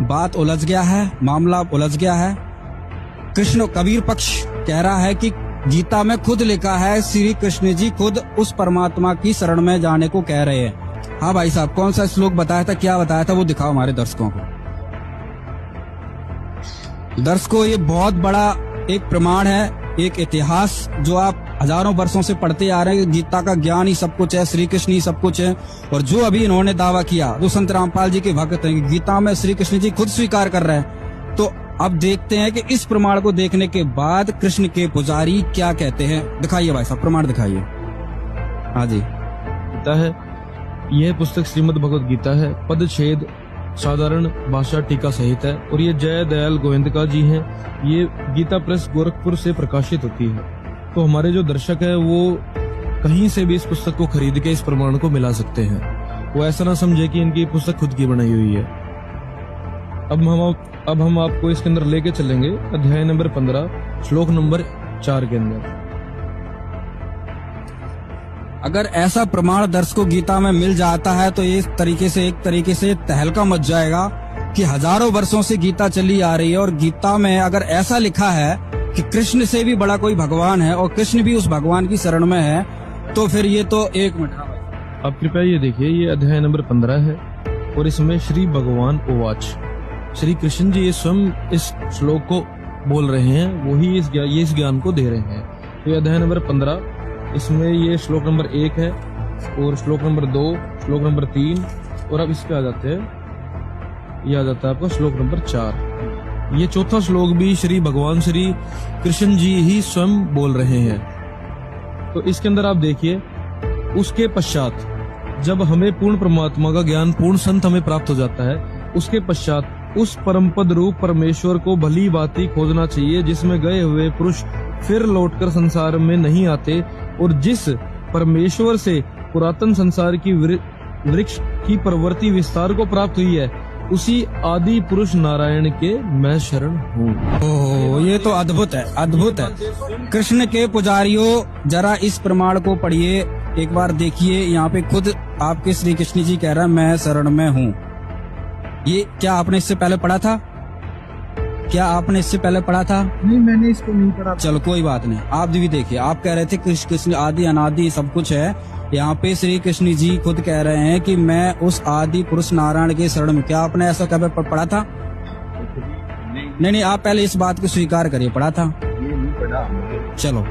बात उलझ गया है, मामला उलझ गया है। कृष्ण कबीर पक्ष कह रहा है कि गीता में खुद लिखा है, श्री कृष्ण जी खुद उस परमात्मा की शरण में जाने को कह रहे हैं। हाँ भाई साहब, कौन सा श्लोक बताया था, क्या बताया था, वो दिखाओ हमारे दर्शकों को। दर्शकों, ये बहुत बड़ा एक प्रमाण है, एक इतिहास जो आप हजारों वर्षों से पढ़ते आ रहे हैं। गीता का ज्ञान ही सब कुछ है, श्री कृष्ण ही सब कुछ है। और जो अभी इन्होंने दावा किया, वो संत रामपाल जी के भक्त हैं, गीता में श्री कृष्ण जी खुद स्वीकार कर रहे हैं। तो अब देखते हैं कि इस प्रमाण को देखने के बाद कृष्ण के पुजारी क्या कहते हैं। दिखाइए भाई साहब, प्रमाण दिखाइए। हाँ जी, गीता है, यह पुस्तक श्रीमद् भगवद गीता है, पदच्छेद साधारण भाषा टीका सहित है, और ये जय दयाल गोविंदका जी हैं। ये गीता प्रेस गोरखपुर से प्रकाशित होती है। तो हमारे जो दर्शक है वो कहीं से भी इस पुस्तक को खरीद के इस प्रमाण को मिला सकते हैं। वो ऐसा ना समझे कि इनकी पुस्तक खुद की बनाई हुई है। अब हम आपको इसके अंदर लेके चलेंगे अध्याय नंबर 15 श्लोक नंबर 4 के अंदर। अगर ऐसा प्रमाण दर्शकों गीता में मिल जाता है तो ये एक तरीके से तहलका मच जाएगा कि हजारों वर्षों से गीता चली आ रही है, और गीता में अगर ऐसा लिखा है कि कृष्ण से भी बड़ा कोई भगवान है और कृष्ण भी उस भगवान की शरण में है, तो फिर ये तो एक मिनट आप कृपया ये देखिए, ये अध्याय नंबर 15 है, और इसमें श्री भगवान उवाच, श्री कृष्ण जी स्वयं इस श्लोक को बोल रहे हैं, वही इस ज्ञान को दे रहे हैं। तो ये अध्याय नंबर 15, इसमें ये श्लोक नंबर 1 है, और श्लोक नंबर 2, श्लोक नंबर 3, और अब इस पे आ जाते हैं, ये आ जाता है आपका श्लोक नंबर 4। ये चौथा श्लोक भी श्री भगवान श्री कृष्ण जी ही स्वयं बोल रहे हैं। तो इसके अंदर आप देखिए, उसके पश्चात जब हमें पूर्ण परमात्मा का ज्ञान, पूर्ण संत हमें प्राप्त हो जाता है, उसके पश्चात उस परमपद रूप परमेश्वर को भली भांति खोजना चाहिए, जिसमें गए हुए पुरुष फिर लौटकर संसार में नहीं आते, और जिस परमेश्वर से पुरातन संसार की वृक्ष की प्रवृत्ति विस्तार को प्राप्त हुई है, उसी आदि पुरुष नारायण के मैं शरण हूँ। ओह, ये तो अद्भुत है, अद्भुत है। कृष्ण के पुजारियों, जरा इस प्रमाण को पढ़िए, एक बार देखिए। यहाँ पे खुद आपके श्री कृष्ण जी कह रहे हैं, मैं शरण में हूँ। ये क्या आपने इससे पहले पढ़ा था? क्या आपने इससे पहले पढ़ा था? नहीं, मैंने इसको नहीं पढ़ा। चलो कोई बात नहीं, आप भी देखिए। आप कह रहे थे कृष्ण आदि अनादि सब कुछ है, यहाँ पे श्री कृष्ण जी खुद कह रहे हैं कि मैं उस आदि पुरुष नारायण के शरण में। क्या आपने ऐसा कभी पढ़ा था? नहीं, आप पहले इस बात को स्वीकार करिए, पढ़ा था? ये नहीं पढ़ा। चलो